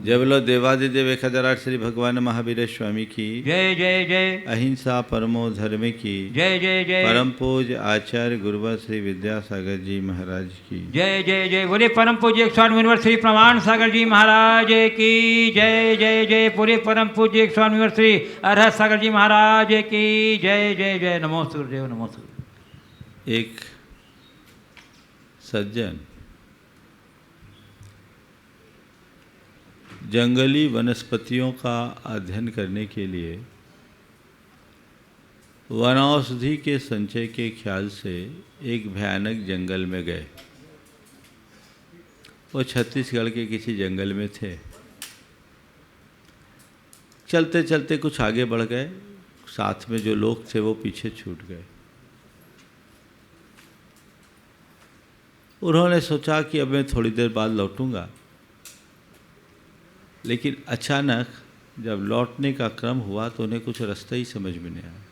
जय बोलो देवादिदेव 1008 श्री भगवान महावीर स्वामी की जय जय जय। अहिंसा परमो धर्म की जय जय जय। परम पूज आचार्य गुरुवर श्री विद्यासागर जी महाराज की जय जय जय। बोले परम पूज्य स्वामी मुनिवर श्री प्रमाण सागर जी महाराज की जय जय जय। पूरे परम पूज्य स्वामी मुनिवर श्री अरहत सागर जी महाराज की जय जय जय। नमो सूर्यदेव नमो सूर्य। एक सज्जन जंगली वनस्पतियों का अध्ययन करने के लिए वनौषधि के संचय के ख्याल से एक भयानक जंगल में गए। वो छत्तीसगढ़ के किसी जंगल में थे। चलते चलते कुछ आगे बढ़ गए, साथ में जो लोग थे वो पीछे छूट गए। उन्होंने सोचा कि अब मैं थोड़ी देर बाद लौटूंगा, लेकिन अचानक जब लौटने का क्रम हुआ तो उन्हें कुछ रास्ता ही समझ में नहीं आया।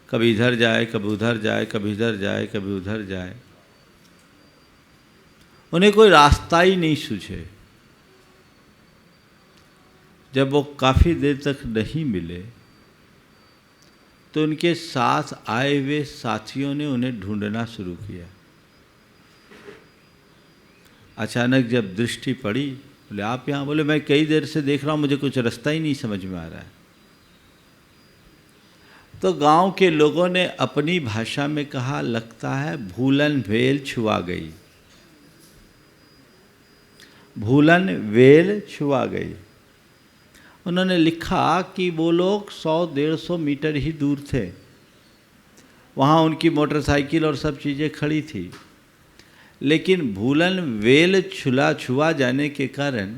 कभी इधर जाए, कभी उधर जाए, कभी इधर जाए, कभी उधर जाए, उन्हें कोई रास्ता ही नहीं सूझे। जब वो काफ़ी देर तक नहीं मिले तो उनके साथ आए हुए साथियों ने उन्हें ढूंढना शुरू किया। अचानक जब दृष्टि पड़ी, बोले आप यहाँ? बोले मैं कई देर से देख रहा हूँ, मुझे कुछ रास्ता ही नहीं समझ में आ रहा है। तो गांव के लोगों ने अपनी भाषा में कहा, लगता है भूलन वेल छुआ गई। भूलन वेल छुआ गई। उन्होंने लिखा कि वो लोग 100-150 मीटर ही दूर थे। वहाँ उनकी मोटरसाइकिल और सब चीज़ें खड़ी थी, लेकिन भूलन वेल छुआ जाने के कारण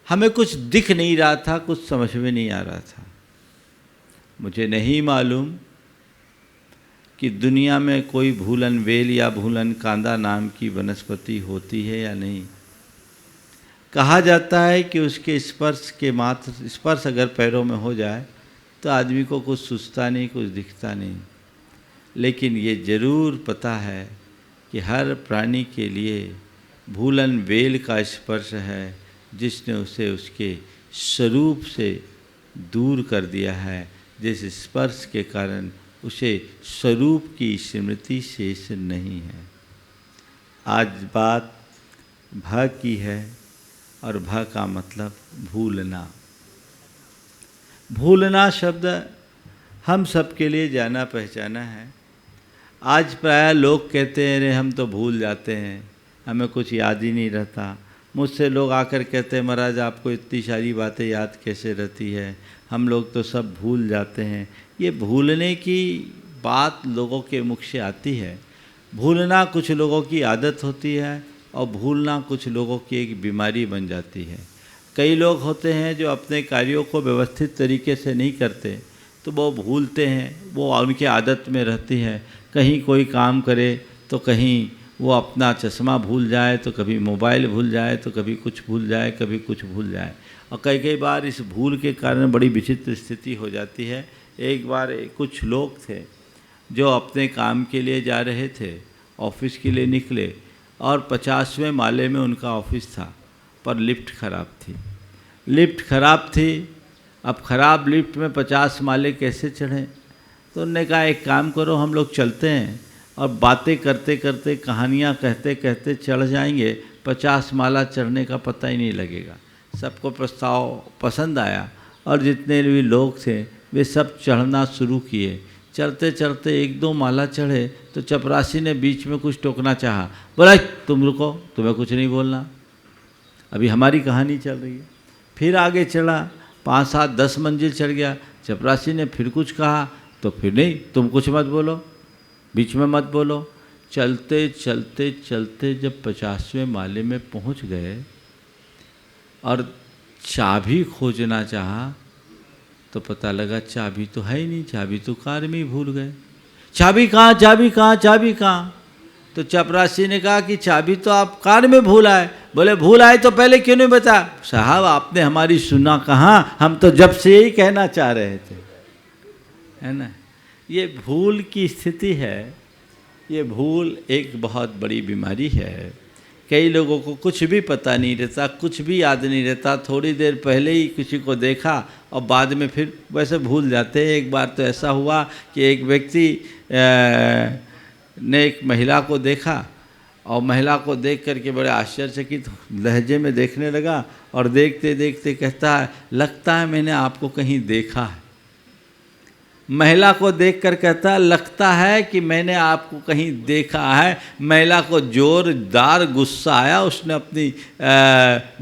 हमें कुछ दिख नहीं रहा था, कुछ समझ में नहीं आ रहा था। मुझे नहीं मालूम कि दुनिया में कोई भूलन वेल या भूलन कांदा नाम की वनस्पति होती है या नहीं। कहा जाता है कि उसके स्पर्श अगर पैरों में हो जाए तो आदमी को कुछ सूझता नहीं, कुछ दिखता नहीं। लेकिन ये ज़रूर पता है कि हर प्राणी के लिए भूलन वेल का स्पर्श है, जिसने उसे उसके स्वरूप से दूर कर दिया है, जिस स्पर्श के कारण उसे स्वरूप की स्मृति शेष नहीं है। आज बात भ की है और भ का मतलब भूलना। भूलना शब्द हम सब के लिए जाना पहचाना है। आज प्रायः लोग कहते हैं, अरे हम तो भूल जाते हैं, हमें कुछ याद ही नहीं रहता। मुझसे लोग आकर कहते हैं, महाराज आपको इतनी सारी बातें याद कैसे रहती है, हम लोग तो सब भूल जाते हैं। ये भूलने की बात लोगों के मुख से आती है। भूलना कुछ लोगों की आदत होती है और भूलना कुछ लोगों की एक बीमारी बन जाती है। कई लोग होते हैं जो अपने कार्यों को व्यवस्थित तरीके से नहीं करते, तो वो भूलते हैं, वो उनकी आदत में रहती है। कहीं कोई काम करे तो कहीं वो अपना चश्मा भूल जाए, तो कभी मोबाइल भूल जाए, तो कभी कुछ भूल जाए, कभी कुछ भूल जाए। और कई बार इस भूल के कारण बड़ी विचित्र स्थिति हो जाती है। एक बार कुछ लोग थे जो अपने काम के लिए जा रहे थे, ऑफिस के लिए निकले और 50वें माले में उनका ऑफिस था, पर लिफ्ट ख़राब थी। लिफ्ट ख़राब थी। अब ख़राब लिफ्ट में 50 माले कैसे चढ़ें? तो उन्होंने कहा एक काम करो, हम लोग चलते हैं और बातें करते करते, कहानियाँ कहते कहते चढ़ जाएंगे, 50 माला चढ़ने का पता ही नहीं लगेगा। सबको प्रस्ताव पसंद आया और जितने भी लोग थे वे सब चढ़ना शुरू किए। चढ़ते चढ़ते 1-2 माला चढ़े तो चपरासी ने बीच में कुछ टोकना चाहा। बोला तुम रुको, तुम्हें कुछ नहीं बोलना, अभी हमारी कहानी चल रही है। फिर आगे चढ़ा, 5-7-10 मंजिल चढ़ गया। चपरासी ने फिर कुछ कहा तो फिर नहीं, तुम कुछ मत बोलो, बीच में मत बोलो। चलते चलते चलते जब 50वें माले में पहुंच गए और चाबी खोजना चाहा तो पता लगा चाबी तो है ही नहीं, चाबी तो कार में ही भूल गए। चाबी कहाँ, चाबी कहाँ, चाबी कहाँ? तो चपरासी ने कहा कि चाबी तो आप कार में भूल आए। बोले भूल आए तो पहले क्यों नहीं बताया? साहब आपने हमारी सुना कहाँ, हम तो जब से यही कहना चाह रहे थे, है ना। ये भूल की स्थिति है। ये भूल एक बहुत बड़ी बीमारी है। कई लोगों को कुछ भी पता नहीं रहता, कुछ भी याद नहीं रहता, थोड़ी देर पहले ही किसी को देखा और बाद में फिर वैसे भूल जाते हैं। एक बार तो ऐसा हुआ कि एक व्यक्ति ने एक महिला को देखा और महिला को देख करके बड़े आश्चर्यचकित लहजे में देखने लगा और देखते देखते कहता है, लगता है मैंने आपको कहीं देखा है। महिला को देखकर कहता है, लगता है कि मैंने आपको कहीं देखा है। महिला को जोरदार गुस्सा आया, उसने अपनी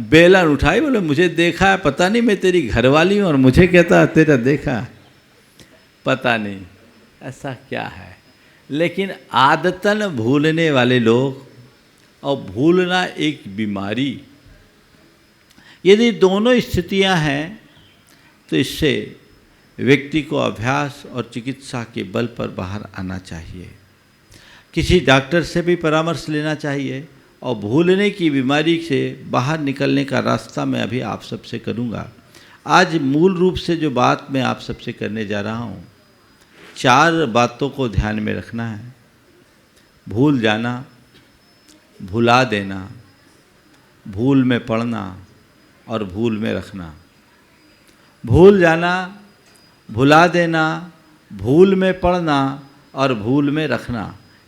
बेलन उठाई, बोले मुझे देखा है, पता नहीं मैं तेरी घरवाली हूँ और मुझे कहता है तेरा देखा है। पता नहीं ऐसा क्या है, लेकिन आदतन भूलने वाले लोग, और भूलना एक बीमारी, यदि दोनों स्थितियां हैं तो इससे व्यक्ति को अभ्यास और चिकित्सा के बल पर बाहर आना चाहिए। किसी डॉक्टर से भी परामर्श लेना चाहिए और भूलने की बीमारी से बाहर निकलने का रास्ता मैं अभी आप सबसे करूंगा। आज मूल रूप से जो बात मैं आप सबसे करने जा रहा हूं, 4 बातों को ध्यान में रखना है। भूल जाना, भुला देना, भूल में पड़ना और भूल में रखना। भूल जाना, भुला देना, भूल में पड़ना और भूल में रखना,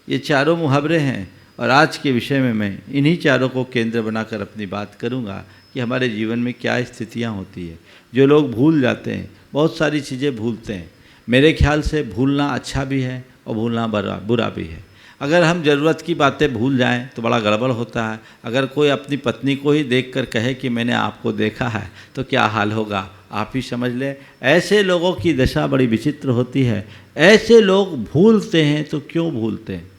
ये चारों मुहावरे हैं। और आज के विषय में मैं इन्हीं चारों को केंद्र बनाकर अपनी बात करूंगा कि हमारे जीवन में क्या स्थितियां होती है। जो लोग भूल जाते हैं, बहुत सारी चीज़ें भूलते हैं। मेरे ख्याल से भूलना अच्छा भी है और भूलना बुरा भी है। अगर हम ज़रूरत की बातें भूल जाएं तो बड़ा गड़बड़ होता है। अगर कोई अपनी पत्नी को ही देखकर कहे कि मैंने आपको देखा है तो क्या हाल होगा, आप ही समझ लें। ऐसे लोगों की दशा बड़ी विचित्र होती है। ऐसे लोग भूलते हैं तो क्यों भूलते हैं?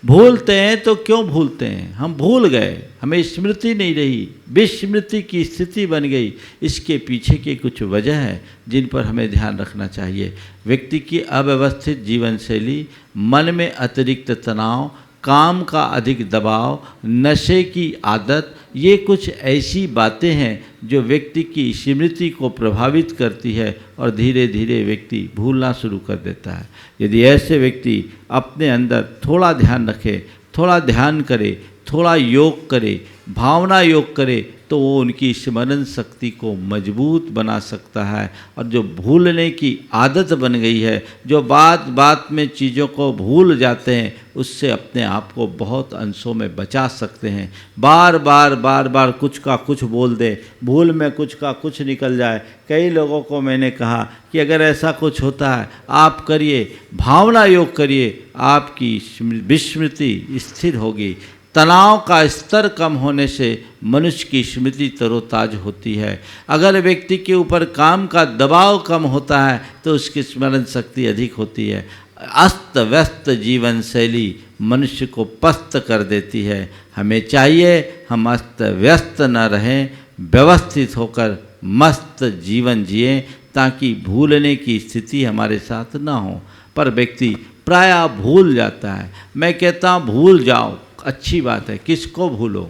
भूलते हैं तो क्यों भूलते हैं? हम भूल गए, हमें स्मृति नहीं रही, विस्मृति की स्थिति बन गई। इसके पीछे की कुछ वजह है जिन पर हमें ध्यान रखना चाहिए। व्यक्ति की अव्यवस्थित जीवन शैली, मन में अतिरिक्त तनाव, काम का अधिक दबाव, नशे की आदत, ये कुछ ऐसी बातें हैं जो व्यक्ति की स्मृति को प्रभावित करती है और धीरे धीरे व्यक्ति भूलना शुरू कर देता है। यदि ऐसे व्यक्ति अपने अंदर थोड़ा ध्यान रखे, थोड़ा ध्यान करे, थोड़ा योग करे, भावना योग करे, तो वो उनकी स्मरण शक्ति को मजबूत बना सकता है। और जो भूलने की आदत बन गई है, जो बात बात में चीज़ों को भूल जाते हैं, उससे अपने आप को बहुत अंशों में बचा सकते हैं। बार बार कुछ का कुछ बोल दे, भूल में कुछ का कुछ निकल जाए। कई लोगों को मैंने कहा कि अगर ऐसा कुछ होता है आप करिए, भावना योग करिए, आपकी विस्मृति स्थिर होगी। तनाव का स्तर कम होने से मनुष्य की स्मृति तरोताज होती है। अगर व्यक्ति के ऊपर काम का दबाव कम होता है तो उसकी स्मरण शक्ति अधिक होती है। अस्त व्यस्त जीवन शैली मनुष्य को पस्त कर देती है। हमें चाहिए हम अस्त व्यस्त न रहें, व्यवस्थित होकर मस्त जीवन जिएं, ताकि भूलने की स्थिति हमारे साथ न हो। पर व्यक्ति प्रायः भूल जाता है। मैं कहता हूँ भूल जाओ, अच्छी बात है। किसको भूलो?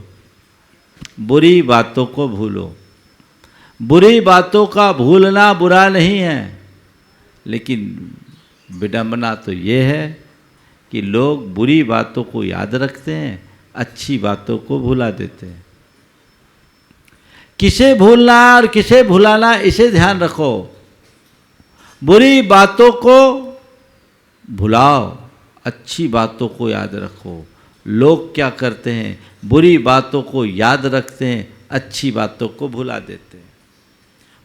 बुरी बातों को भूलो। बुरी बातों का भूलना बुरा नहीं है, लेकिन विडंबना तो ये है कि लोग बुरी बातों को याद रखते हैं, अच्छी बातों को भुला देते हैं। किसे भूलना और किसे भुलाना, इसे ध्यान रखो। बुरी बातों को भुलाओ, अच्छी बातों को याद रखो। लोग क्या करते हैं? बुरी बातों को याद रखते हैं, अच्छी बातों को भुला देते हैं।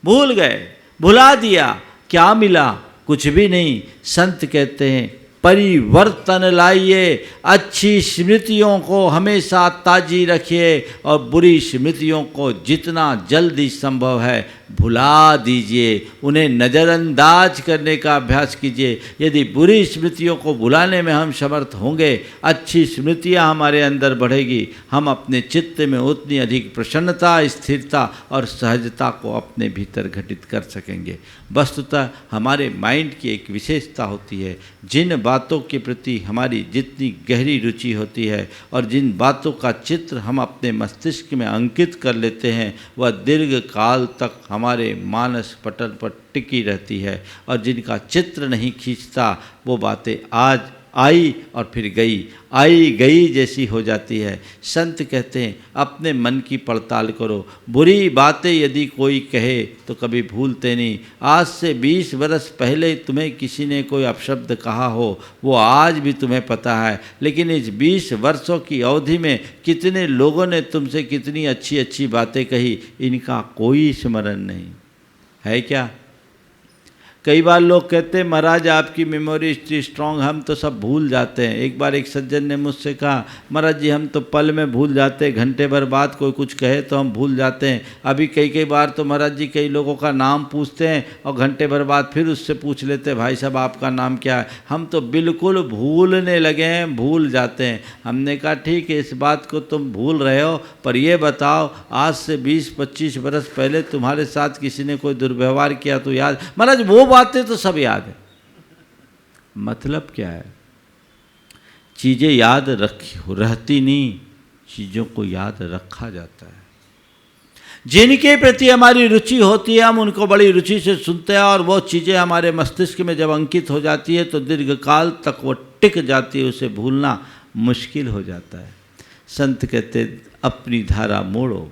भूल गए, भुला दिया, क्या मिला? कुछ भी नहीं। संत कहते हैं परिवर्तन लाइए, अच्छी स्मृतियों को हमेशा ताजी रखिए और बुरी स्मृतियों को जितना जल्दी संभव है भुला दीजिए, उन्हें नज़रअंदाज करने का अभ्यास कीजिए। यदि बुरी स्मृतियों को भुलाने में हम समर्थ होंगे, अच्छी स्मृतियाँ हमारे अंदर बढ़ेगी। हम अपने चित्त में उतनी अधिक प्रसन्नता, स्थिरता और सहजता को अपने भीतर घटित कर सकेंगे। वस्तुतः हमारे माइंड की एक विशेषता होती है, जिन बातों के प्रति हमारी जितनी गहरी रुचि होती है और जिन बातों का चित्र हम अपने मस्तिष्क में अंकित कर लेते हैं, वह दीर्घ काल तक हमारे मानस पटल पर टिकी रहती है। और जिनका चित्र नहीं खींचता, वो बातें आज आई और फिर गई, आई गई जैसी हो जाती है। संत कहते हैं अपने मन की पड़ताल करो, बुरी बातें यदि कोई कहे तो कभी भूलते नहीं। आज से 20 वर्ष पहले तुम्हें किसी ने कोई अपशब्द कहा हो, वो आज भी तुम्हें पता है, लेकिन इस 20 वर्षों की अवधि में कितने लोगों ने तुमसे कितनी अच्छी अच्छी बातें कही, इनका कोई स्मरण नहीं है क्या? कई बार लोग कहते हैं महाराज आपकी मेमोरी इतनी स्ट्रांग, हम तो सब भूल जाते हैं। एक बार एक सज्जन ने मुझसे कहा महाराज जी हम तो पल में भूल जाते हैं, घंटे भर बाद कोई कुछ कहे तो हम भूल जाते हैं। अभी कई बार तो महाराज जी कई लोगों का नाम पूछते हैं और घंटे भर बाद फिर उससे पूछ लेते हैं भाई साहब आपका नाम क्या है। हम तो बिल्कुल भूलने लगे हैं, भूल जाते हैं। हमने कहा ठीक है इस बात को तुम भूल रहे हो, पर ये बताओ आज से 20-25 वर्ष पहले तुम्हारे साथ किसी ने कोई दुर्व्यवहार किया तो याद? महाराज वो बातें तो सब याद है। मतलब क्या है? चीज़ें याद रहती नहीं, चीज़ों को याद रखा जाता है। जिनके प्रति हमारी रुचि होती है हम उनको बड़ी रुचि से सुनते हैं और वो चीज़ें हमारे मस्तिष्क में जब अंकित हो जाती है तो दीर्घकाल तक वो टिक जाती है, उसे भूलना मुश्किल हो जाता है। संत कहते अपनी धारा मोड़ो,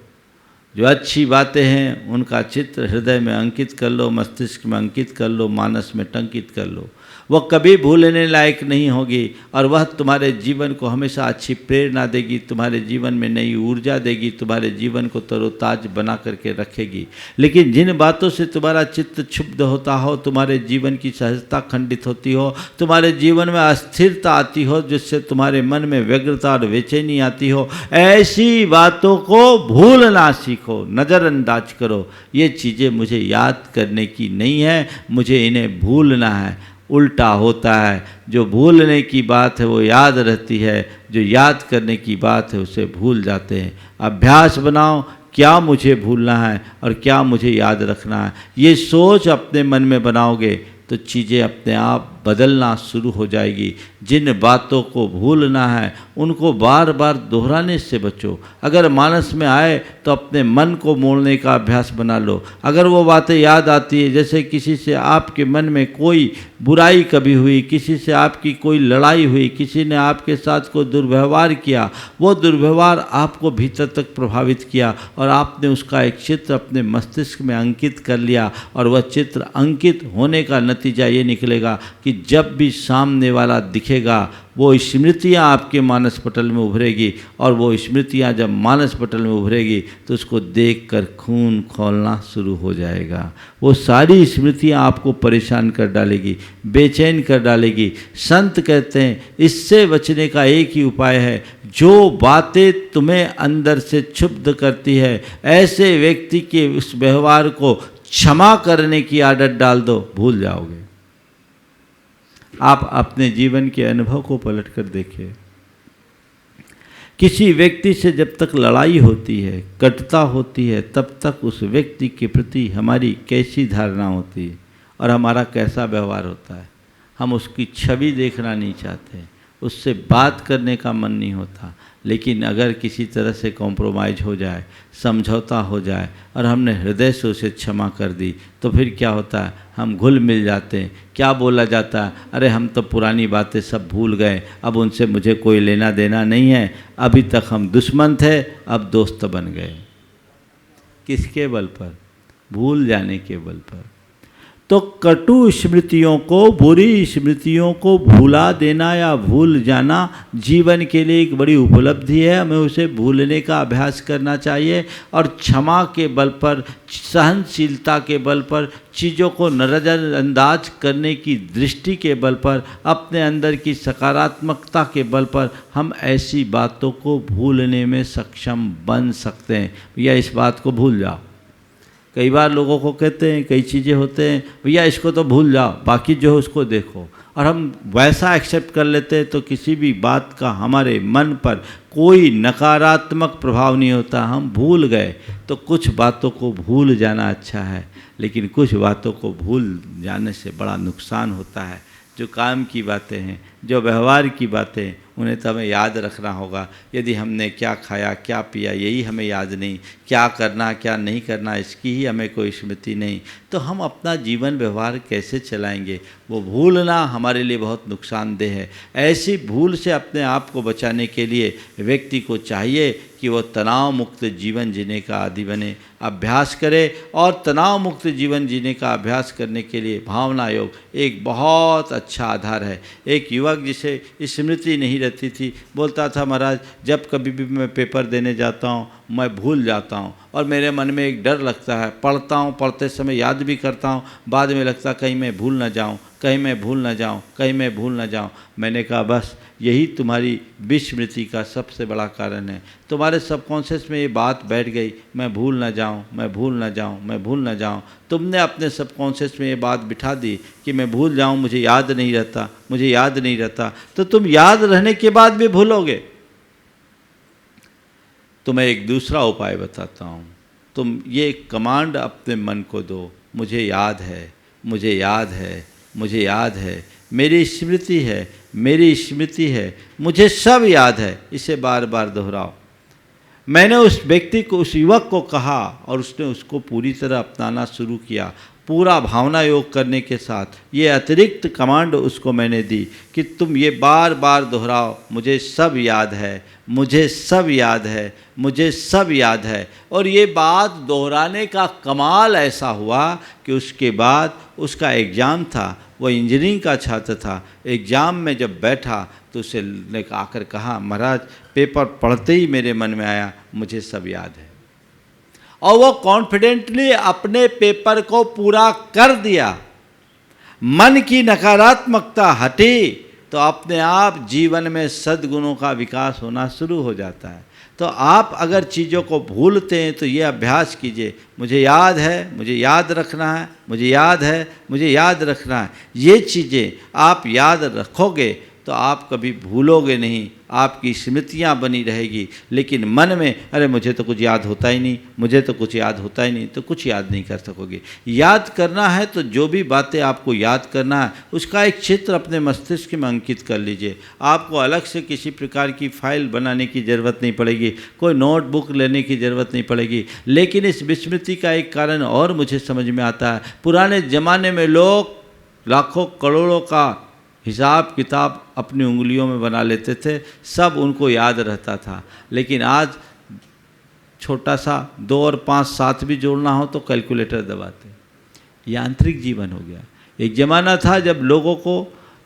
जो अच्छी बातें हैं उनका चित्र हृदय में अंकित कर लो, मस्तिष्क में अंकित कर लो, मानस में टंकित कर लो। वह कभी भूलने लायक नहीं होगी और वह तुम्हारे जीवन को हमेशा अच्छी प्रेरणा देगी, तुम्हारे जीवन में नई ऊर्जा देगी, तुम्हारे जीवन को तरोताज बना करके रखेगी। लेकिन जिन बातों से तुम्हारा चित्त क्षुब्ध होता हो, तुम्हारे जीवन की सहजता खंडित होती हो, तुम्हारे जीवन में अस्थिरता आती हो, जिससे तुम्हारे मन में व्यग्रता और बेचैनी आती हो, ऐसी बातों को भूलना सीखो, नज़रअंदाज करो। ये चीज़ें मुझे याद करने की नहीं है, मुझे इन्हें भूलना है। उल्टा होता है, जो भूलने की बात है वो याद रहती है, जो याद करने की बात है उसे भूल जाते हैं। अभ्यास बनाओ, क्या मुझे भूलना है और क्या मुझे याद रखना है, ये सोच अपने मन में बनाओगे तो चीज़ें अपने आप बदलना शुरू हो जाएगी। जिन बातों को भूलना है उनको बार बार दोहराने से बचो। अगर मानस में आए तो अपने मन को मोड़ने का अभ्यास बना लो। अगर वो बातें याद आती है, जैसे किसी से आपके मन में कोई बुराई कभी हुई, किसी से आपकी कोई लड़ाई हुई, किसी ने आपके साथ कोई दुर्व्यवहार किया, वो दुर्व्यवहार आपको भीतर तक प्रभावित किया और आपने उसका एक चित्र अपने मस्तिष्क में अंकित कर लिया, और वह चित्र अंकित होने का नतीजा ये निकलेगा कि जब भी सामने वाला दिखेगा वो स्मृतियाँ आपके मानस पटल में उभरेगी, और वो स्मृतियाँ जब मानस पटल में उभरेगी तो उसको देखकर खून खौलना शुरू हो जाएगा। वो सारी स्मृतियाँ आपको परेशान कर डालेगी, बेचैन कर डालेगी। संत कहते हैं इससे बचने का एक ही उपाय है, जो बातें तुम्हें अंदर से क्षुब्ध करती है ऐसे व्यक्ति के उस व्यवहार को क्षमा करने की आदत डाल दो, भूल जाओगे। आप अपने जीवन के अनुभव को पलट कर देखिए। किसी व्यक्ति से जब तक लड़ाई होती है, कटुता होती है, तब तक उस व्यक्ति के प्रति हमारी कैसी धारणा होती है और हमारा कैसा व्यवहार होता है। हम उसकी छवि देखना नहीं चाहते, उससे बात करने का मन नहीं होता। लेकिन अगर किसी तरह से कॉम्प्रोमाइज़ हो जाए, समझौता हो जाए और हमने हृदय से उसे क्षमा कर दी, तो फिर क्या होता है, हम घुल मिल जाते हैं। क्या बोला जाता है, अरे हम तो पुरानी बातें सब भूल गए, अब उनसे मुझे कोई लेना देना नहीं है, अभी तक हम दुश्मन थे अब दोस्त बन गए। किसके बल पर? भूल जाने के बल पर। तो कटु स्मृतियों को, बुरी स्मृतियों को भुला देना या भूल जाना जीवन के लिए एक बड़ी उपलब्धि है। हमें उसे भूलने का अभ्यास करना चाहिए और क्षमा के बल पर, सहनशीलता के बल पर, चीज़ों को नज़रअंदाज करने की दृष्टि के बल पर, अपने अंदर की सकारात्मकता के बल पर हम ऐसी बातों को भूलने में सक्षम बन सकते हैं। भैया इस बात को भूल जाओ। कई बार लोगों को कहते हैं, कई चीज़ें होते हैं, भैया इसको तो भूल जाओ, बाकी जो है उसको देखो, और हम वैसा एक्सेप्ट कर लेते हैं तो किसी भी बात का हमारे मन पर कोई नकारात्मक प्रभाव नहीं होता। हम भूल गए तो कुछ बातों को भूल जाना अच्छा है, लेकिन कुछ बातों को भूल जाने से बड़ा नुकसान होता है। जो काम की बातें हैं, जो व्यवहार की बातें उन्हें तो हमें याद रखना होगा। यदि हमने क्या खाया क्या पिया यही हमें याद नहीं, क्या करना क्या नहीं करना इसकी ही हमें कोई स्मृति नहीं, तो हम अपना जीवन व्यवहार कैसे चलाएंगे? वो भूलना हमारे लिए बहुत नुकसानदेह है। ऐसी भूल से अपने आप को बचाने के लिए व्यक्ति को चाहिए कि वो तनाव मुक्त जीवन जीने का आदी बने, अभ्यास करे। और तनाव मुक्त जीवन जीने का अभ्यास करने के लिए भावना योग एक बहुत अच्छा आधार है। एक युवक जिसे स्मृति नहीं रहती थी बोलता था, महाराज जब कभी भी मैं पेपर देने जाता हूँ मैं भूल जाता हूँ और मेरे मन में एक डर लगता है, पढ़ता हूँ, पढ़ते समय याद भी करता हूँ, बाद में लगता कहीं मैं भूल ना जाऊँ, कहीं मैं भूल ना जाऊँ, कहीं मैं भूल ना जाऊँ। मैंने कहा बस यही तुम्हारी विस्मृति का सबसे बड़ा कारण है। तुम्हारे सबकॉन्शियस में ये बात बैठ गई, मैं भूल ना जाऊँ, मैं भूल ना जाऊँ, मैं भूल ना जाऊँ। तुमने अपने सबकॉन्शियस में ये बात बिठा दी कि मैं भूल जाऊँ, मुझे याद नहीं रहता, मुझे याद नहीं रहता, तो तुम याद रहने के बाद भी भूलोगे। तो मैं एक दूसरा उपाय बताता हूँ। तुम ये कमांड अपने मन को दो, मुझे याद है, मुझे याद है, मुझे याद है, मेरी स्मृति है, मेरी स्मृति है, मुझे सब याद है। इसे बार बार दोहराओ। मैंने उस व्यक्ति को, उस युवक को कहा और उसने उसको पूरी तरह अपनाना शुरू किया। पूरा भावना योग करने के साथ ये अतिरिक्त कमांड उसको मैंने दी कि तुम ये बार बार दोहराओ, मुझे सब याद है, मुझे सब याद है, मुझे सब याद है। और ये बात दोहराने का कमाल ऐसा हुआ कि उसके बाद उसका एग्ज़ाम था, वो इंजीनियरिंग का छात्र था। एग्ज़ाम में जब बैठा तो उसे ने आकर कहा, महाराज पेपर पढ़ते ही मेरे मन में आया मुझे सब याद है। और वो कॉन्फिडेंटली अपने पेपर को पूरा कर दिया। मन की नकारात्मकता हटी तो अपने आप जीवन में सद्गुणों का विकास होना शुरू हो जाता है। तो आप अगर चीज़ों को भूलते हैं तो ये अभ्यास कीजिए, मुझे याद है, मुझे याद रखना है, मुझे याद है, मुझे याद रखना है। ये चीज़ें आप याद रखोगे तो आप कभी भूलोगे नहीं, आपकी स्मृतियाँ बनी रहेगी। लेकिन मन में अरे मुझे तो कुछ याद होता ही नहीं, मुझे तो कुछ याद होता ही नहीं, तो कुछ याद नहीं कर सकोगे। याद करना है तो जो भी बातें आपको याद करना है उसका एक चित्र अपने मस्तिष्क में अंकित कर लीजिए। आपको अलग से किसी प्रकार की फाइल बनाने की ज़रूरत नहीं पड़ेगी, कोई नोटबुक लेने की ज़रूरत नहीं पड़ेगी। लेकिन इस विस्मृति का एक कारण और मुझे समझ में आता है। पुराने ज़माने में लोग लाखों करोड़ों का हिसाब किताब अपनी उंगलियों में बना लेते थे, सब उनको याद रहता था। लेकिन आज छोटा सा 2 और 5 7 भी जोड़ना हो तो कैलकुलेटर दबाते। यांत्रिक जीवन हो गया। एक ज़माना था जब लोगों को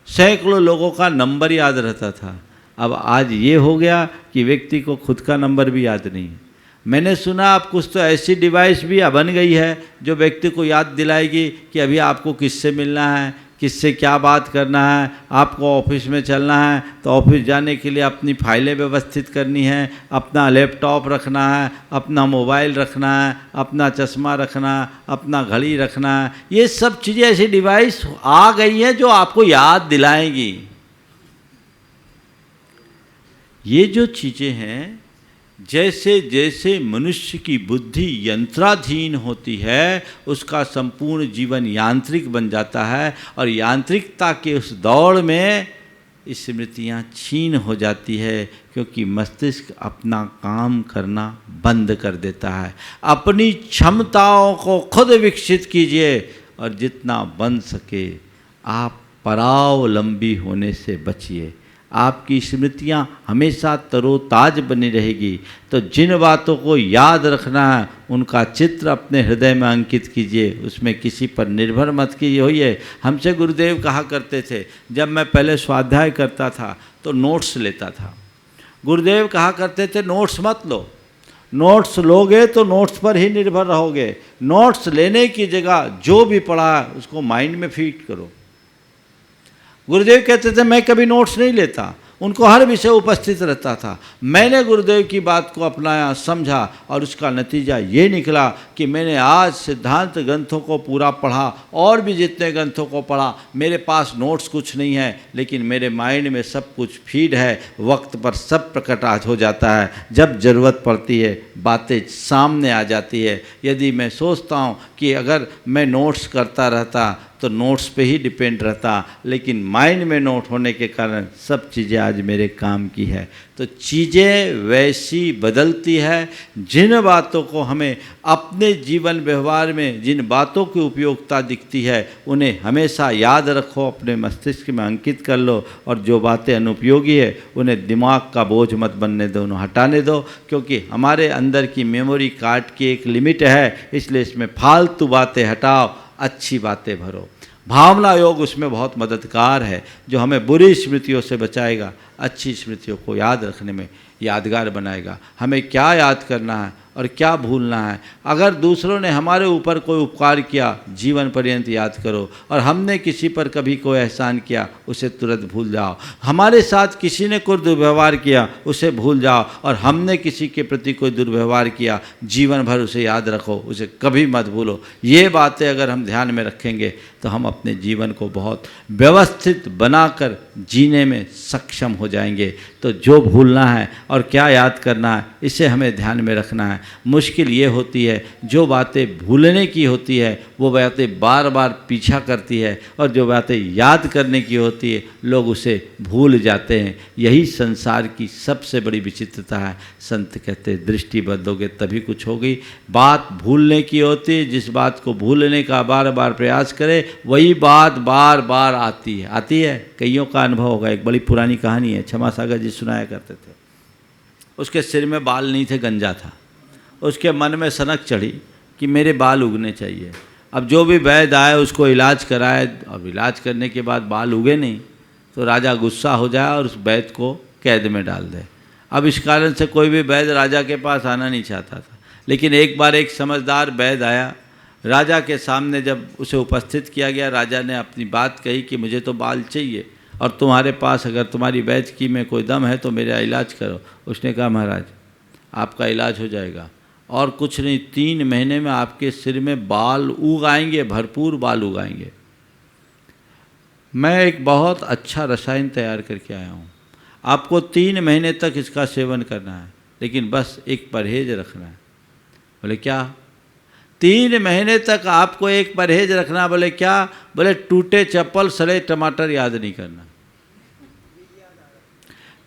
सैकड़ों लोगों का नंबर याद रहता था। अब आज ये हो गया कि व्यक्ति को खुद का नंबर भी याद नहीं है। मैंने सुना अब कुछ तो ऐसी डिवाइस भी बन गई है जो व्यक्ति को याद दिलाएगी कि अभी आपको किससे मिलना है, किससे क्या बात करना है, आपको ऑफिस में चलना है तो ऑफिस जाने के लिए अपनी फाइलें व्यवस्थित करनी है, अपना लैपटॉप रखना है, अपना मोबाइल रखना है, अपना चश्मा रखना है, अपना घड़ी रखना है। ये सब चीज़ें ऐसी डिवाइस आ गई हैं जो आपको याद दिलाएंगी। ये जो चीज़ें हैं, जैसे जैसे मनुष्य की बुद्धि यंत्राधीन होती है उसका संपूर्ण जीवन यांत्रिक बन जाता है। और यांत्रिकता के उस दौड़ में स्मृतियाँ छीन हो जाती है, क्योंकि मस्तिष्क अपना काम करना बंद कर देता है। अपनी क्षमताओं को खुद विकसित कीजिए और जितना बन सके आप परावलंबी होने से बचिए। आपकी स्मृतियाँ हमेशा तरोताज बनी रहेगी। तो जिन बातों को याद रखना है उनका चित्र अपने हृदय में अंकित कीजिए, उसमें किसी पर निर्भर मत कीजिए। हमसे गुरुदेव कहा करते थे, जब मैं पहले स्वाध्याय करता था तो नोट्स लेता था। गुरुदेव कहा करते थे नोट्स मत लो, नोट्स लोगे तो नोट्स पर ही निर्भर रहोगे। नोट्स लेने की जगह जो भी पढ़ा है उसको माइंड में फीड करो। गुरुदेव कहते थे मैं कभी नोट्स नहीं लेता, उनको हर विषय उपस्थित रहता था। मैंने गुरुदेव की बात को अपनाया, समझा और उसका नतीजा ये निकला कि मैंने आज सिद्धांत ग्रंथों को पूरा पढ़ा और भी जितने ग्रंथों को पढ़ा। मेरे पास नोट्स कुछ नहीं है लेकिन मेरे माइंड में सब कुछ फीड है। वक्त पर सब प्रकट आज हो जाता है, जब ज़रूरत पड़ती है बातें सामने आ जाती है। यदि मैं सोचता हूँ कि अगर मैं नोट्स करता रहता तो नोट्स पे ही डिपेंड रहता, लेकिन माइंड में नोट होने के कारण सब चीज़ें आज मेरे काम की है। तो चीज़ें वैसी बदलती है, जिन बातों को हमें अपने जीवन व्यवहार में जिन बातों की उपयोगिता दिखती है उन्हें हमेशा याद रखो, अपने मस्तिष्क में अंकित कर लो, और जो बातें अनुपयोगी है उन्हें दिमाग का बोझ मत बनने दो, उन्हें हटाने दो, क्योंकि हमारे अंदर की मेमोरी कार्ड की एक लिमिट है, इसलिए इसमें फालतू बातें हटाओ, अच्छी बातें भरो। भावना योग उसमें बहुत मददगार है, जो हमें बुरी स्मृतियों से बचाएगा, अच्छी स्मृतियों को याद रखने में यादगार बनाएगा। हमें क्या याद करना है और क्या भूलना है। अगर दूसरों ने हमारे ऊपर कोई उपकार किया, जीवन पर्यंत याद करो, और हमने किसी पर कभी कोई एहसान किया, उसे तुरंत भूल जाओ। हमारे साथ किसी ने कोई दुर्व्यवहार किया, उसे भूल जाओ, और हमने किसी के प्रति कोई दुर्व्यवहार किया, जीवन भर उसे याद रखो, उसे कभी मत भूलो। ये बातें अगर हम ध्यान में रखेंगे तो हम अपने जीवन को बहुत व्यवस्थित बनाकर जीने में सक्षम हो जाएंगे। तो जो भूलना है और क्या याद करना है, इसे हमें ध्यान में रखना है। मुश्किल ये होती है, जो बातें भूलने की होती है वो बातें बार बार पीछा करती है, और जो बातें याद करने की होती है लोग उसे भूल जाते हैं। यही संसार की सबसे बड़ी विचित्रता है। संत कहते दृष्टि बदलोगे तभी कुछ होगी। बात भूलने की होती है, जिस बात को भूलने का बार बार प्रयास करे वही बात बार बार आती है। कईयों का अनुभव होगा। एक बड़ी पुरानी कहानी है, क्षमा सागर जी सुनाया करते थे। उसके सिर में बाल नहीं थे, गंजा था। उसके मन में सनक चढ़ी कि मेरे बाल उगने चाहिए। अब जो भी वैद्य आए उसको इलाज कराए, अब इलाज करने के बाद बाल उगे नहीं तो राजा गुस्सा हो जाए और उस वैद्य को कैद में डाल दे। अब इस कारण से कोई भी वैद्य राजा के पास आना नहीं चाहता था। लेकिन एक बार एक समझदार वैद्य आया, राजा के सामने जब उसे उपस्थित किया गया, राजा ने अपनी बात कही कि मुझे तो बाल चाहिए, और तुम्हारे पास अगर तुम्हारी वैद्य की में कोई दम है तो मेरा इलाज करो। उसने कहा महाराज आपका इलाज हो जाएगा, और कुछ नहीं, 3 महीने में आपके सिर में बाल उग आएंगे, भरपूर बाल उग आएंगे। मैं एक बहुत अच्छा रसायन तैयार करके आया हूँ, आपको 3 महीने तक इसका सेवन करना है, लेकिन बस एक परहेज रखना है। बोले क्या? 3 महीने तक आपको एक परहेज रखना। बोले क्या? बोले टूटे चप्पल सड़े टमाटर याद नहीं करना।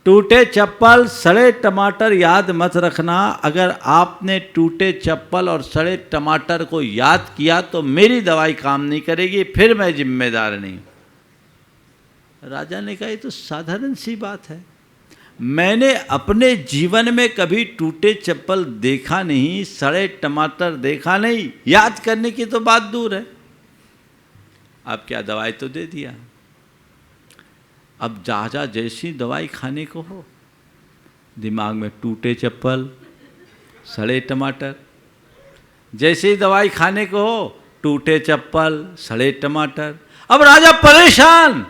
टूटे चप्पल सड़े टमाटर याद मत रखना। अगर आपने टूटे चप्पल और सड़े टमाटर को याद किया तो मेरी दवाई काम नहीं करेगी, फिर मैं जिम्मेदार नहीं हूं। राजा ने कहा ये तो साधारण सी बात है, मैंने अपने जीवन में कभी टूटे चप्पल देखा नहीं, सड़े टमाटर देखा नहीं, याद करने की तो बात दूर है। अब क्या, दवाई तो दे दिया। अब जहाँ जैसी दवाई खाने को हो, दिमाग में टूटे चप्पल सड़े टमाटर। जैसे ही दवाई खाने को हो, टूटे चप्पल सड़े टमाटर। अब राजा परेशान,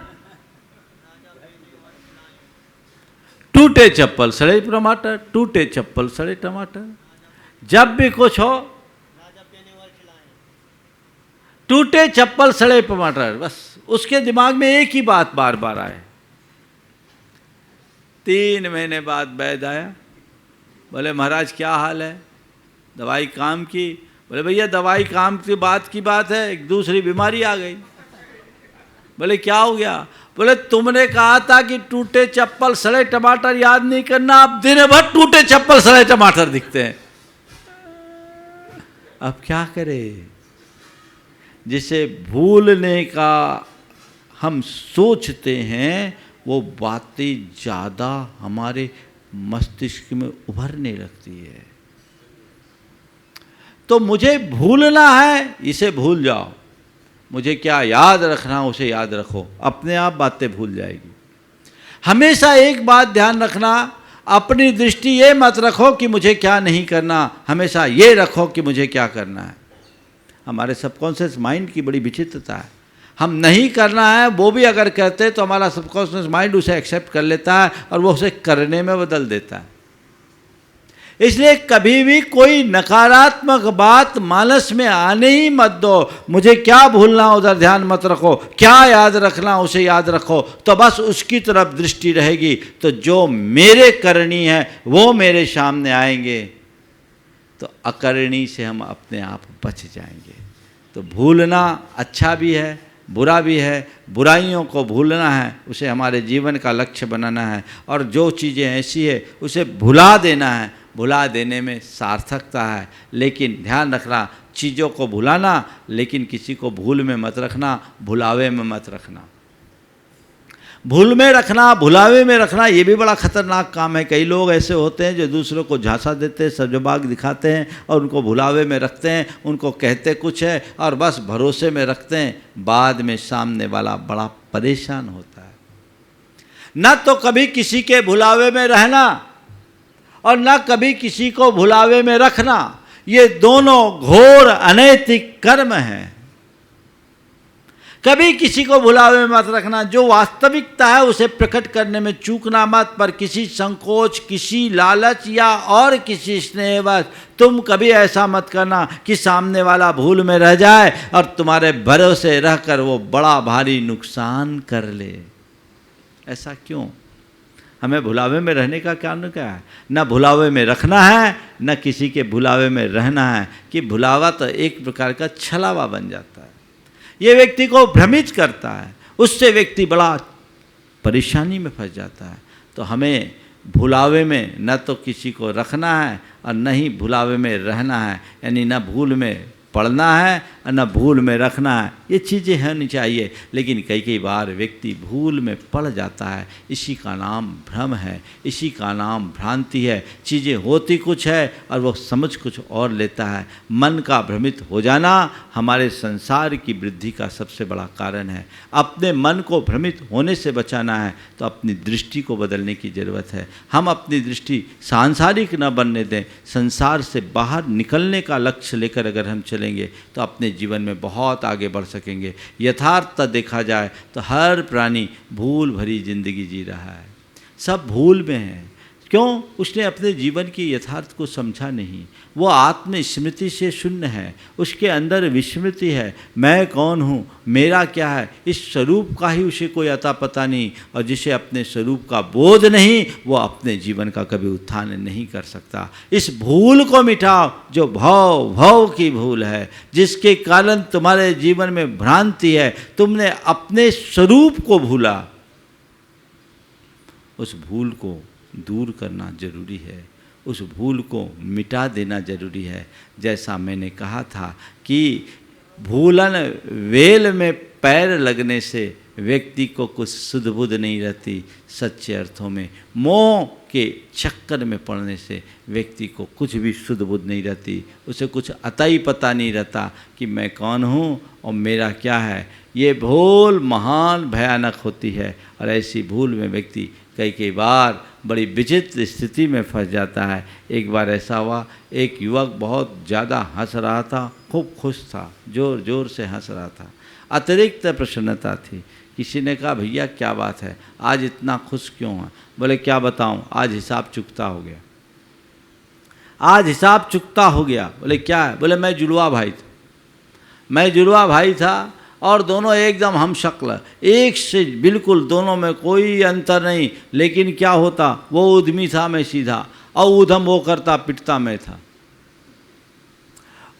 टूटे चप्पल सड़े टमाटर, टूटे चप्पल सड़े टमाटर। जब भी कुछ हो टूटे चप्पल सड़े टमाटर, बस उसके दिमाग में एक ही बात बार बार आए। 3 महीने बाद वैद्य आया, बोले महाराज क्या हाल है, दवाई काम की? बोले भैया दवाई काम की बात है, एक दूसरी बीमारी आ गई। बोले क्या हो गया? बोले तुमने कहा था कि टूटे चप्पल सड़े टमाटर याद नहीं करना, अब दिन भर टूटे चप्पल सड़े टमाटर दिखते हैं। अब क्या करें? जिसे भूलने का हम सोचते हैं वो बातें ज़्यादा हमारे मस्तिष्क में उभरने लगती है। तो मुझे भूलना है, इसे भूल जाओ। मुझे क्या याद रखना उसे याद रखो, अपने आप बातें भूल जाएगी। हमेशा एक बात ध्यान रखना, अपनी दृष्टि ये मत रखो कि मुझे क्या नहीं करना, हमेशा ये रखो कि मुझे क्या करना है। हमारे सबकॉन्शियस माइंड की बड़ी विचित्रता है। हम नहीं करना है वो भी अगर कहते तो हमारा सबकॉन्शियस माइंड उसे एक्सेप्ट कर लेता है और वो उसे करने में बदल देता है। इसलिए कभी भी कोई नकारात्मक बात मानस में आने ही मत दो। मुझे क्या भूलना उधर ध्यान मत रखो, क्या याद रखना उसे याद रखो, तो बस उसकी तरफ दृष्टि रहेगी। तो जो मेरे करनी है वो मेरे सामने आएंगे, तो अकरणी से हम अपने आप बच जाएंगे। तो भूलना अच्छा भी है, बुरा भी है, बुराइयों को भूलना है, उसे हमारे जीवन का लक्ष्य बनाना है, और जो चीज़ें ऐसी है उसे भुला देना है। भुला देने में सार्थकता है, लेकिन ध्यान रखना, चीज़ों को भुलाना, लेकिन किसी को भूल में मत रखना, भुलावे में मत रखना। भूल में रखना, भुलावे में रखना, ये भी बड़ा खतरनाक काम है। कई लोग ऐसे होते हैं जो दूसरों को झांसा देते हैं, सजबाग दिखाते हैं और उनको भुलावे में रखते हैं, उनको कहते कुछ है और बस भरोसे में रखते हैं। बाद में सामने वाला बड़ा परेशान होता है। न तो कभी किसी के भुलावे में रहना और न कभी किसी को भुलावे में रखना, ये दोनों घोर अनैतिक कर्म हैं। कभी किसी को भुलावे में मत रखना। जो वास्तविकता है उसे प्रकट करने में चूकना मत, पर किसी संकोच, किसी लालच या और किसी स्नेहवश तुम कभी ऐसा मत करना कि सामने वाला भूल में रह जाए और तुम्हारे भरोसे रहकर वो बड़ा भारी नुकसान कर ले। ऐसा क्यों? हमें भुलावे में रहने का कारण क्या है? न भुलावे में रखना है, न किसी के भुलावे में रहना है। कि भुलावा तो एक प्रकार का छलावा बन जाता है, ये व्यक्ति को भ्रमित करता है, उससे व्यक्ति बड़ा परेशानी में फंस जाता है। तो हमें भुलावे में न तो किसी को रखना है और न ही भुलावे में रहना है, यानी न भूल में पढ़ना है और न भूल में रखना है। ये चीज़ें होनी चाहिए, लेकिन कई बार व्यक्ति भूल में पड़ जाता है। इसी का नाम भ्रम है, इसी का नाम भ्रांति है। चीज़ें होती कुछ है और वो समझ कुछ और लेता है। मन का भ्रमित हो जाना हमारे संसार की वृद्धि का सबसे बड़ा कारण है। अपने मन को भ्रमित होने से बचाना है तो अपनी दृष्टि को बदलने की ज़रूरत है। हम अपनी दृष्टि सांसारिक न बनने दें, संसार से बाहर निकलने का लक्ष्य लेकर अगर हम चलेंगे तो अपने जीवन में बहुत आगे बढ़ सकेंगे। यथार्थ देखा जाए तो हर प्राणी भूल भरी जिंदगी जी रहा है, सब भूल में है। क्यों? उसने अपने जीवन की यथार्थ को समझा नहीं। वो आत्मस्मृति से शून्य है, उसके अंदर विस्मृति है। मैं कौन हूँ, मेरा क्या है, इस स्वरूप का ही उसे कोई अता पता नहीं। और जिसे अपने स्वरूप का बोध नहीं, वो अपने जीवन का कभी उत्थान नहीं कर सकता। इस भूल को मिटाओ जो भव की भूल है, जिसके कारण तुम्हारे जीवन में भ्रांति है। तुमने अपने स्वरूप को भूला, उस भूल को दूर करना जरूरी है, उस भूल को मिटा देना जरूरी है। जैसा मैंने कहा था कि भूलन वेल में पैर लगने से व्यक्ति को कुछ सुध बुध नहीं रहती। सच्चे अर्थों में मोह के चक्कर में पड़ने से व्यक्ति को कुछ भी सुध बुध नहीं रहती, उसे कुछ अता ही पता नहीं रहता कि मैं कौन हूँ और मेरा क्या है। ये भूल महान भयानक होती है और ऐसी भूल में व्यक्ति कई बार बड़ी विचित्र स्थिति में फंस जाता है। एक बार ऐसा हुआ, एक युवक बहुत ज़्यादा हंस रहा था, खूब खुश था, जोर जोर से हंस रहा था, अतिरिक्त प्रसन्नता थी। किसी ने कहा भैया क्या बात है, आज इतना खुश क्यों है? बोले क्या बताऊं, आज हिसाब चुकता हो गया, आज हिसाब चुकता हो गया। बोले क्या है? बोले मैं जुड़वा भाई था, मैं जुड़वा भाई था और दोनों एकदम हम शक्ल, एक से बिल्कुल, दोनों में कोई अंतर नहीं। लेकिन क्या होता, वो उद्यमी था, मैं सीधा, और ऊधम वो करता, पिटता मैं था।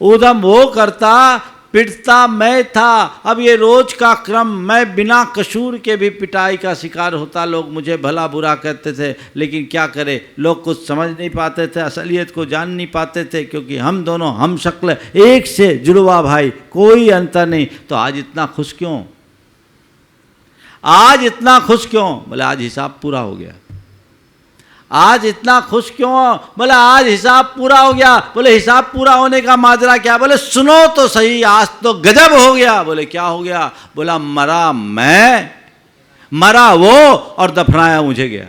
ऊधम वो करता, पिटता मैं था। अब ये रोज का क्रम, मैं बिना कसूर के भी पिटाई का शिकार होता। लोग मुझे भला बुरा कहते थे, लेकिन क्या करे, लोग कुछ समझ नहीं पाते थे, असलियत को जान नहीं पाते थे, क्योंकि हम दोनों हम शक्ल, एक से जुड़वा भाई, कोई अंतर नहीं। तो आज इतना खुश क्यों, आज इतना खुश क्यों? बोले आज हिसाब पूरा हो गया। आज इतना खुश क्यों? बोले आज हिसाब पूरा हो गया। बोले हिसाब पूरा होने का माजरा क्या? बोले सुनो तो सही, आज तो गजब हो गया। बोले क्या हो गया? बोला मरा मैं, मरा वो और दफनाया मुझे गया।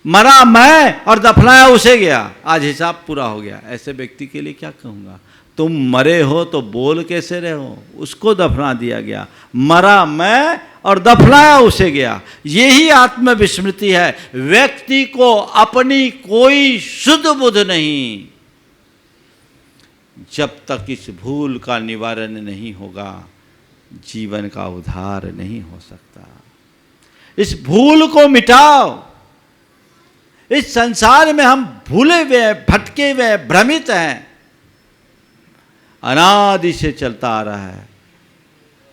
मरा मैं और दफनाया उसे गया, आज हिसाब पूरा हो गया। ऐसे व्यक्ति के लिए क्या कहूँगा? तुम मरे हो तो बोल कैसे रहे हो? उसको दफना दिया गया, मरा मैं और दफनाया उसे गया। यही आत्मविस्मृति है। व्यक्ति को अपनी कोई शुद्ध बुद्ध नहीं। जब तक इस भूल का निवारण नहीं होगा, जीवन का उद्धार नहीं हो सकता। इस भूल को मिटाओ। इस संसार में हम भूले हुए, भटके हुए, भ्रमित हैं, अनादि से चलता आ रहा है।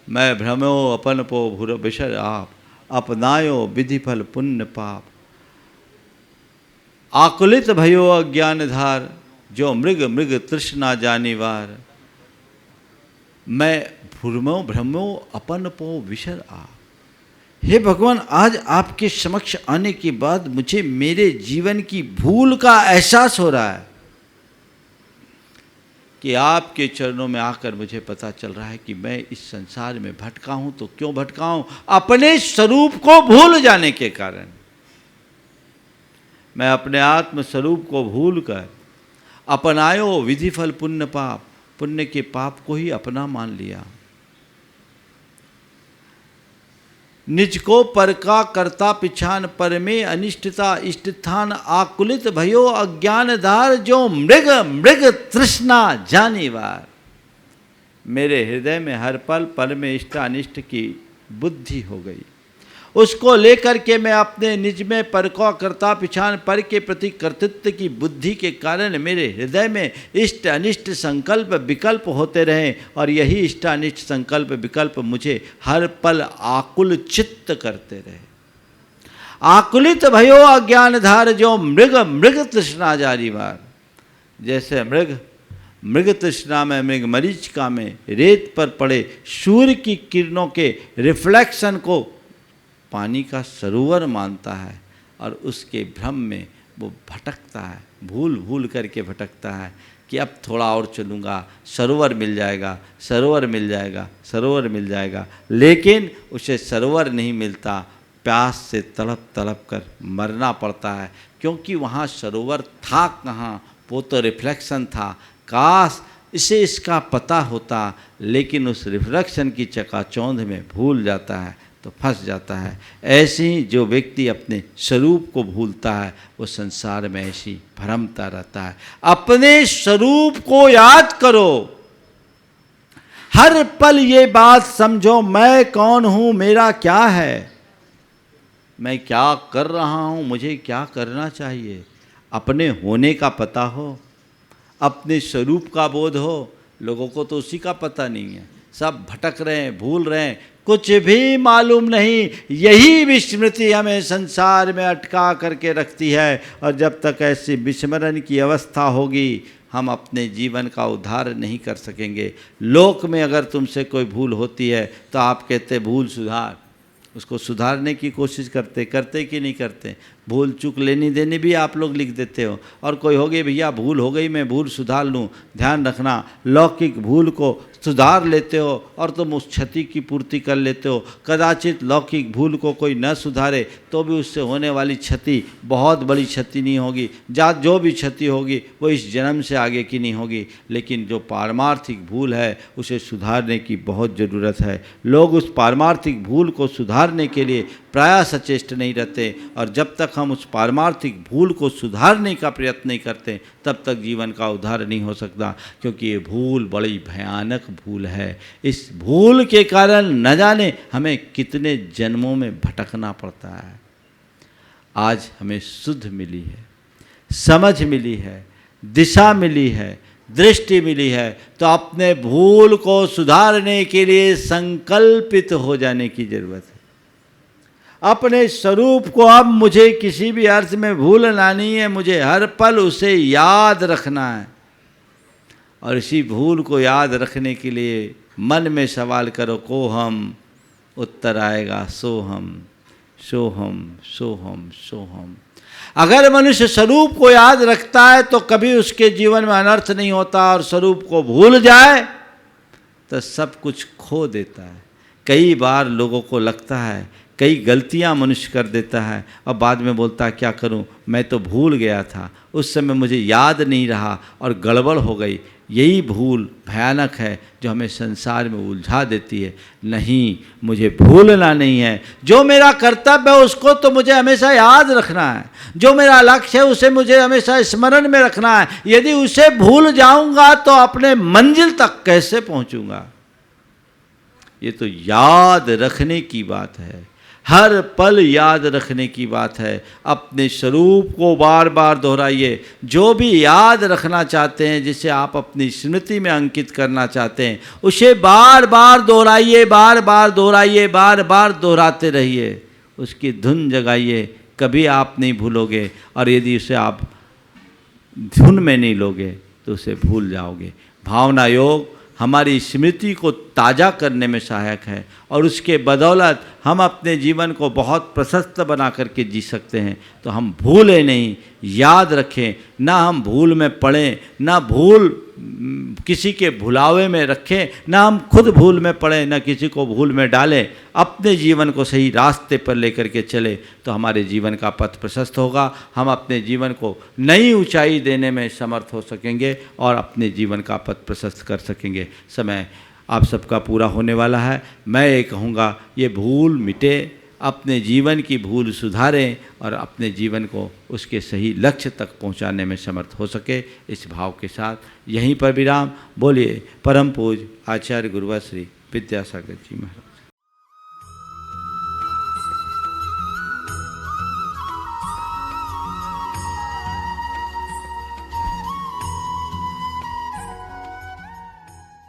मैं भ्रमो अपन पो भूर बिसर आप, अपनायो विधि फल पुण्य पाप। आकुलित भयो अज्ञान धार, जो मृग मृग तृष्णा जानिवार। मैं भ्रमो अपन पो विसर आप। हे भगवान, आज आपके समक्ष आने के बाद मुझे मेरे जीवन की भूल का एहसास हो रहा है कि आपके चरणों में आकर मुझे पता चल रहा है कि मैं इस संसार में भटका हूं। तो क्यों भटका हूं? अपने स्वरूप को भूल जाने के कारण। मैं अपने आत्म स्वरूप को भूल कर अपनायो विधि फल पुण्य पाप, पुण्य के पाप को ही अपना मान लिया। निज को पर का करता पिछान, पर में अनिष्टता इष्टस्थान। आकुलित भयो अज्ञान धार, जो मृग मृग तृष्णा जानिवार। मेरे हृदय में हर पल पल में इष्ट अनिष्ट की बुद्धि हो गई। उसको लेकर के मैं अपने निज में पर को करता पिछान, पर के प्रति कर्तृत्व की बुद्धि के कारण मेरे हृदय में इष्ट अनिष्ट संकल्प विकल्प होते रहे, और यही इष्ट अनिष्ट संकल्प विकल्प मुझे हर पल आकुल चित्त करते रहे। आकुलित भयो अज्ञान धार, जो मृग मृग तृष्णा जानिवार। जैसे मृग तृष्णा में, मृग मरीचिका में रेत पर पड़े सूर्य की किरणों के रिफ्लेक्शन को पानी का सरोवर मानता है, और उसके भ्रम में वो भटकता है, भूल भूल करके भटकता है कि अब थोड़ा और चलूँगा, सरोवर मिल जाएगा, सरोवर मिल जाएगा, सरोवर मिल जाएगा। लेकिन उसे सरोवर नहीं मिलता, प्यास से तड़प तड़प कर मरना पड़ता है, क्योंकि वहाँ सरोवर था कहाँ, वो तो रिफ्लेक्शन था। काश इसे इसका पता होता, लेकिन उस रिफ्लेक्शन की चकाचौंध में भूल जाता है तो फंस जाता है। ऐसे ही जो व्यक्ति अपने स्वरूप को भूलता है वो संसार में ऐसी भ्रमता रहता है। अपने स्वरूप को याद करो, हर पल ये बात समझो, मैं कौन हूँ, मेरा क्या है, मैं क्या कर रहा हूँ, मुझे क्या करना चाहिए। अपने होने का पता हो, अपने स्वरूप का बोध हो। लोगों को तो उसी का पता नहीं है, सब भटक रहे हैं, भूल रहे हैं, कुछ भी मालूम नहीं। यही विस्मृति हमें संसार में अटका करके रखती है, और जब तक ऐसी विस्मरण की अवस्था होगी हम अपने जीवन का उद्धार नहीं कर सकेंगे। लोक में अगर तुमसे कोई भूल होती है तो आप कहते भूल सुधार, उसको सुधारने की कोशिश करते कि नहीं करते। भूल चूक लेनी देनी भी आप लोग लिख देते हो, और कोई हो गई भैया भूल हो गई मैं भूल सुधार लूँ। ध्यान रखना, लौकिक भूल को सुधार लेते हो और तुम उस क्षति की पूर्ति कर लेते हो। कदाचित लौकिक भूल को कोई न सुधारे तो भी उससे होने वाली क्षति बहुत बड़ी क्षति नहीं होगी, जो भी क्षति होगी वो इस जन्म से आगे की नहीं होगी। लेकिन जो पारमार्थिक भूल है उसे सुधारने की बहुत ज़रूरत है। लोग उस पारमार्थिक भूल को सुधारने के लिए प्रायः सचेष्ट नहीं रहते, और जब तक हम उस पारमार्थिक भूल को सुधारने का प्रयत्न नहीं करते तब तक जीवन का उद्धार नहीं हो सकता, क्योंकि ये भूल बड़ी भयानक भूल है। इस भूल के कारण न जाने हमें कितने जन्मों में भटकना पड़ता है। आज हमें शुद्ध मिली है, समझ मिली है, दिशा मिली है, दृष्टि मिली है, तो अपने भूल को सुधारने के लिए संकल्पित हो जाने की जरूरत है। अपने स्वरूप को अब मुझे किसी भी अर्थ में भूलना नहीं है, मुझे हर पल उसे याद रखना है। और इसी भूल को याद रखने के लिए मन में सवाल करो, को हम, उत्तर आएगा सोहम सोहम सोहम सोहम। अगर मनुष्य स्वरूप को याद रखता है तो कभी उसके जीवन में अनर्थ नहीं होता, और स्वरूप को भूल जाए तो सब कुछ खो देता है। कई बार लोगों को लगता है, कई गलतियां मनुष्य कर देता है और बाद में बोलता है क्या करूं, मैं तो भूल गया था, उस समय मुझे याद नहीं रहा और गड़बड़ हो गई। यही भूल भयानक है जो हमें संसार में उलझा देती है। नहीं, मुझे भूलना नहीं है। जो मेरा कर्तव्य है उसको तो मुझे हमेशा याद रखना है, जो मेरा लक्ष्य है उसे मुझे हमेशा स्मरण में रखना है। यदि उसे भूल जाऊंगा तो अपने मंजिल तक कैसे पहुंचूंगा। ये तो याद रखने की बात है। हर पल याद रखने की बात है। अपने स्वरूप को बार बार दोहराइए। जो भी याद रखना चाहते हैं, जिसे आप अपनी स्मृति में अंकित करना चाहते हैं, उसे बार बार दोहराइए, बार बार दोहराइए, बार बार दोहराते रहिए। उसकी धुन जगाइए, कभी आप नहीं भूलोगे। और यदि उसे आप धुन में नहीं लोगे तो उसे भूल जाओगे। भावना योग हमारी स्मृति को ताज़ा करने में सहायक है और उसके बदौलत हम अपने जीवन को बहुत प्रशस्त बना करके जी सकते हैं। तो हम भूलें नहीं, याद रखें, ना हम भूल में पड़ें, ना भूल किसी के भुलावे में रखें, ना हम खुद भूल में पड़ें, ना किसी को भूल में डालें। अपने जीवन को सही रास्ते पर लेकर के चले तो हमारे जीवन का पथ प्रशस्त होगा। हम अपने जीवन को नई ऊंचाई देने में समर्थ हो सकेंगे और अपने जीवन का पथ प्रशस्त कर सकेंगे। समय आप सबका पूरा होने वाला है। मैं ये कहूँगा, ये भूल मिटे, अपने जीवन की भूल सुधारें और अपने जीवन को उसके सही लक्ष्य तक पहुंचाने में समर्थ हो सके। इस भाव के साथ यहीं पर विराम। बोलिए परम पूज्य आचार्य गुरुवर श्री विद्यासागर जी महाराज।